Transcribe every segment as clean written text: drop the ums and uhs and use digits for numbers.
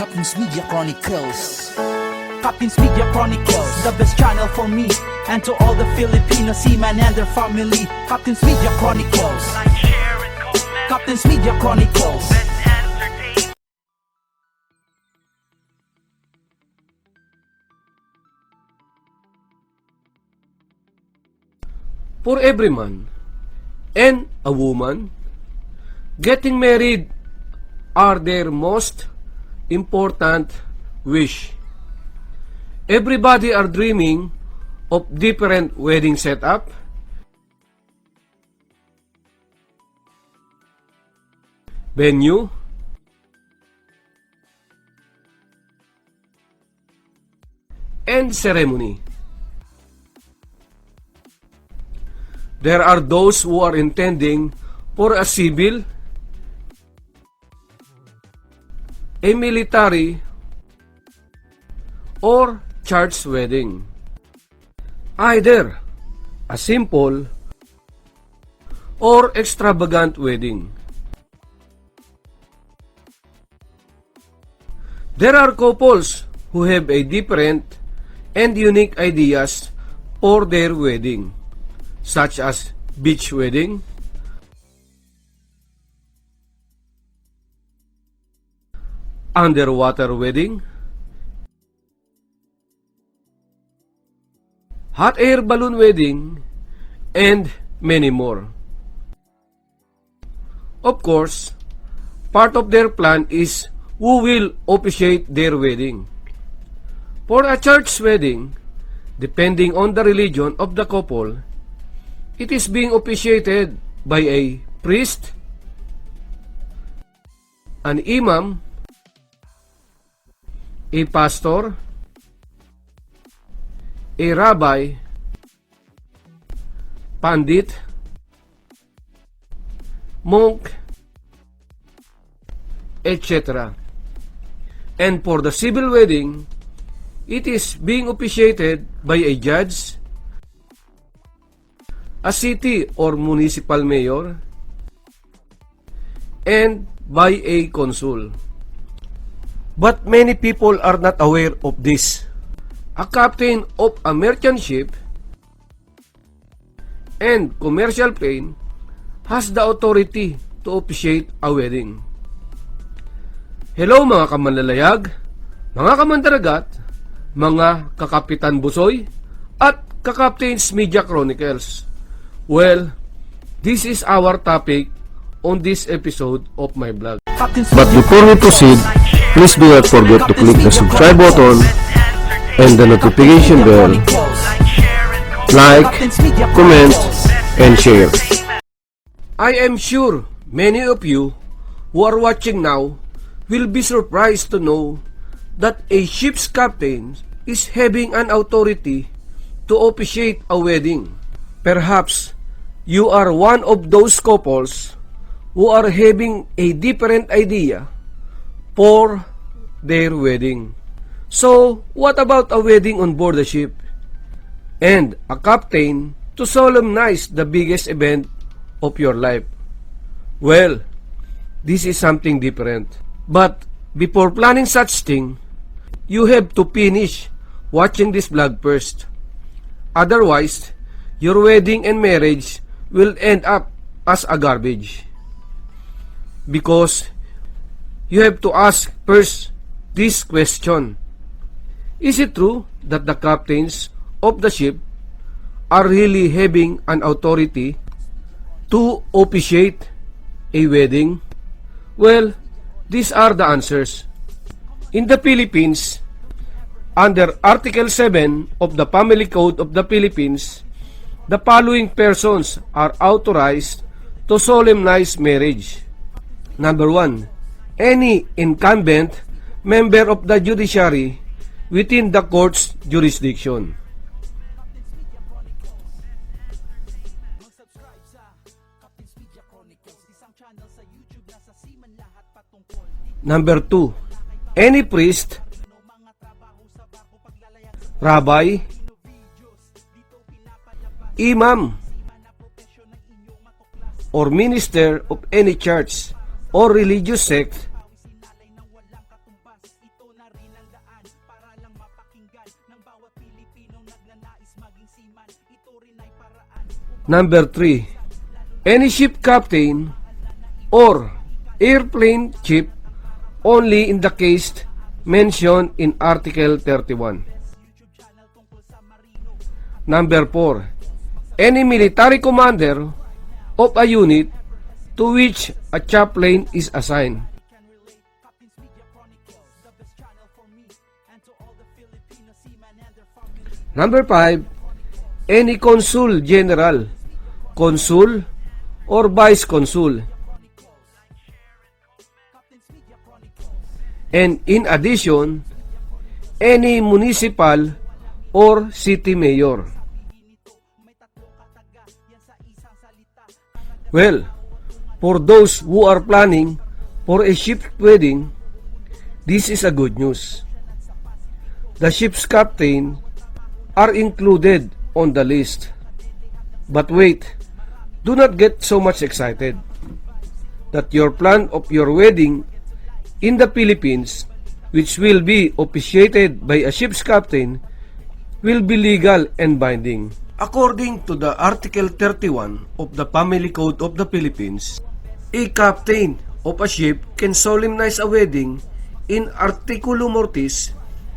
Captain's Media Chronicles. Captain's Media Chronicles, the best channel for me and to all the Filipino seamen and their family. Captain's Media Chronicles. Like, share, and comment. Captain's Media Chronicles. Best entertain. For every man and a woman, getting married are their most important wish. Everybody are dreaming of different wedding setup, venue, and ceremony. There are those who are intending for a civil, a military, or church wedding. Either a simple or extravagant wedding. There are couples who have a different and unique ideas for their wedding, such as beach wedding, underwater wedding, hot air balloon wedding, and many more. Of course, part of their plan is who will officiate their wedding. For a church wedding, depending on the religion of the couple, it is being officiated by a priest, an imam, a pastor, a rabbi, pandit, monk, etc. And for the civil wedding, it is being officiated by a judge, a city or municipal mayor, and by a consul. But many people are not aware of this. A captain of a merchant ship and commercial plane has the authority to officiate a wedding. Hello mga kamanlalayag, mga kamandaragat, mga kakapitan busoy, at kakaptains Media Chronicles. Well, this is our topic on this episode of my vlog. But before we proceed, please do not forget to click the subscribe button and the notification bell, like, comment, and share. I am sure many of you who are watching now will be surprised to know that a ship's captain is having an authority to officiate a wedding. Perhaps you are one of those couples who are having a different idea for their wedding. So, what about a wedding on board the ship? And a captain to solemnize the biggest event of your life? Well, this is something different. But before planning such thing, you have to finish watching this vlog first. Otherwise, your wedding and marriage will end up as a garbage. Because you have to ask first this question: is it true that the captains of the ship are really having an authority to officiate a wedding? Well, these are the answers. In the Philippines, under Article 7 of the Family Code of the Philippines, the following persons are authorized to solemnize marriage. Number 1, any incumbent member of the judiciary within the court's jurisdiction. Number 2, any priest, rabbi, imam, or minister of any church or religious sect Number 3. Any ship captain or airplane chief only in the case mentioned in Article 31. Number 4. Any military commander of a unit to which a chaplain is assigned. Number 5. Any consul general, consul, or vice consul. And in addition, any municipal or city mayor. Well, for those who are planning for a ship's wedding, this is a good news. The ship's captain are included on the list. But wait, do not get so much excited that your plan of your wedding in the Philippines, which will be officiated by a ship's captain, will be legal and binding. According to the Article 31 of the Family Code of the Philippines, a captain of a ship can solemnize a wedding in articulo mortis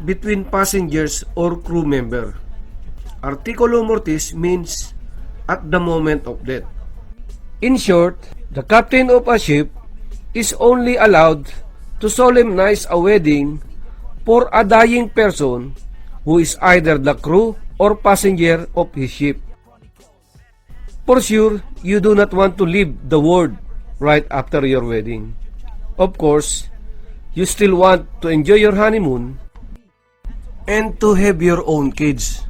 between passengers or crew member. Articulo mortis means at the moment of death. In short, the captain of a ship is only allowed to solemnize a wedding for a dying person who is either the crew or passenger of his ship. For sure, you do not want to leave the world right after your wedding. Of course, you still want to enjoy your honeymoon and to have your own kids.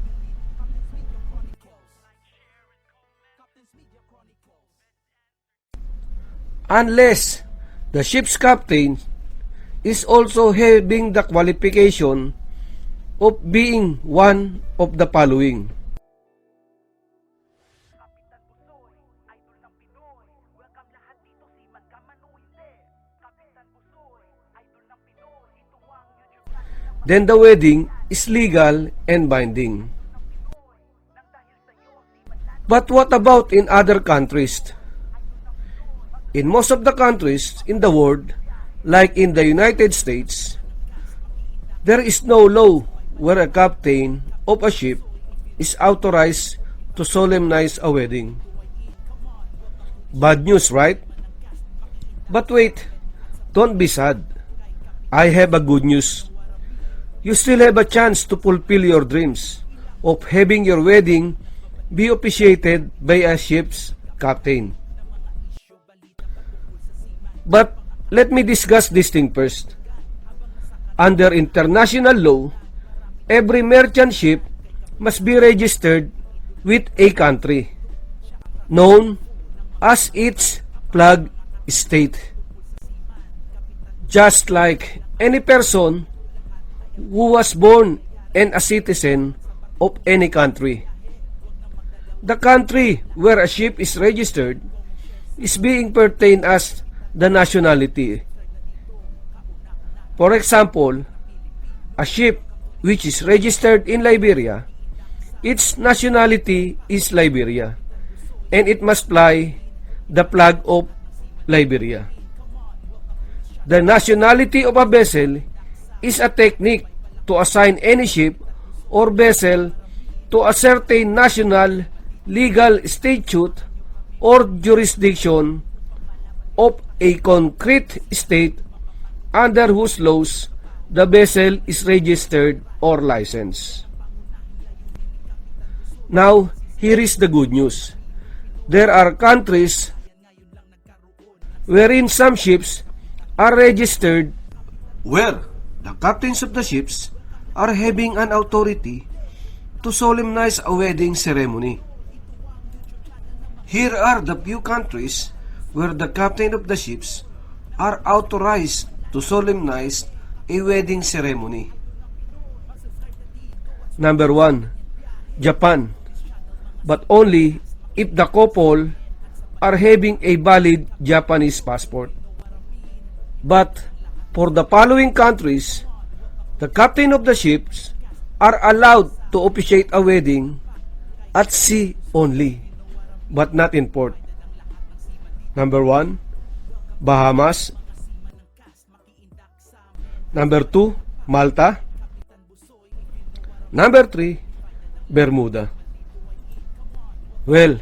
Unless the ship's captain is also having the qualification of being one of the following. Kapitan Busoy, idol ng Pinoy. Welcome lahat dito, seaman ka man o hindi. Kapitan Busoy, idol ng Pinoy. Ito ang YouTube channel. Then the wedding is legal and binding. But what about in other countries? In most of the countries in the world, like in the United States, there is no law where a captain of a ship is authorized to solemnize a wedding. Bad news, right? But wait, don't be sad. I have a good news. You still have a chance to fulfill your dreams of having your wedding be officiated by a ship's captain. But let me discuss this thing first. Under international law, every merchant ship must be registered with a country known as its flag state. Just like any person who was born and a citizen of any country. The country where a ship is registered is being pertained as the nationality. For example, a ship which is registered in Liberia, its nationality is Liberia, and it must fly the flag of Liberia. The nationality of a vessel is a technique to assign any ship or vessel to a certain national legal statute or jurisdiction of a concrete state under whose laws the vessel is registered or licensed. Now, here is the good news. There are countries wherein some ships are registered where the captains of the ships are having an authority to solemnize a wedding ceremony. Here are the few countries where the captain of the ships are authorized to solemnize a wedding ceremony. Number 1, Japan, but only if the couple are having a valid Japanese passport. But for the following countries, the captain of the ships are allowed to officiate a wedding at sea only, but not in port. Number 1, Bahamas. Number 2, Malta. Number 3, Bermuda. Well,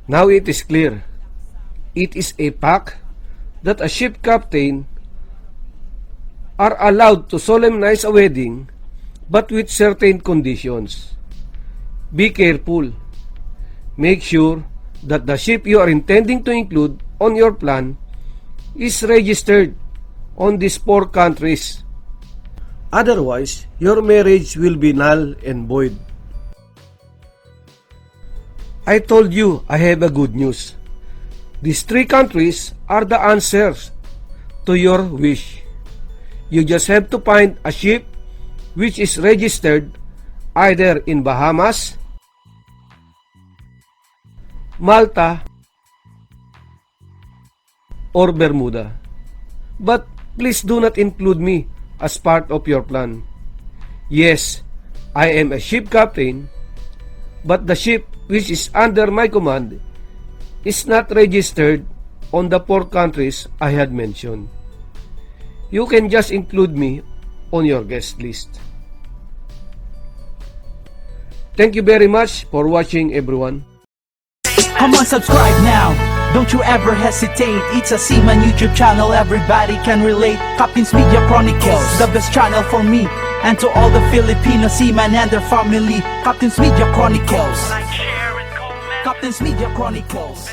now it is clear. It is a fact that a ship captain are allowed to solemnize a wedding, but with certain conditions. Be careful. Make sure that the ship you are intending to include on your plan is registered on these 4 countries. Otherwise, your marriage will be null and void. I told you I have a good news. These 3 countries are the answers to your wish. You just have to find a ship which is registered either in Bahamas, Malta, or Bermuda. But please do not include me as part of your plan. Yes, I am a ship captain, but the ship which is under my command is not registered on the 4 countries I had mentioned. You can just include me on your guest list. Thank you very much for watching, everyone. Come on, subscribe now. Don't you ever hesitate. It's a Seaman YouTube channel, everybody can relate. Captain's Media Chronicles, the best channel for me and to all the Filipino seamen and their family. Captain's Media Chronicles. Like, share, and comment. Captain's Media Chronicles.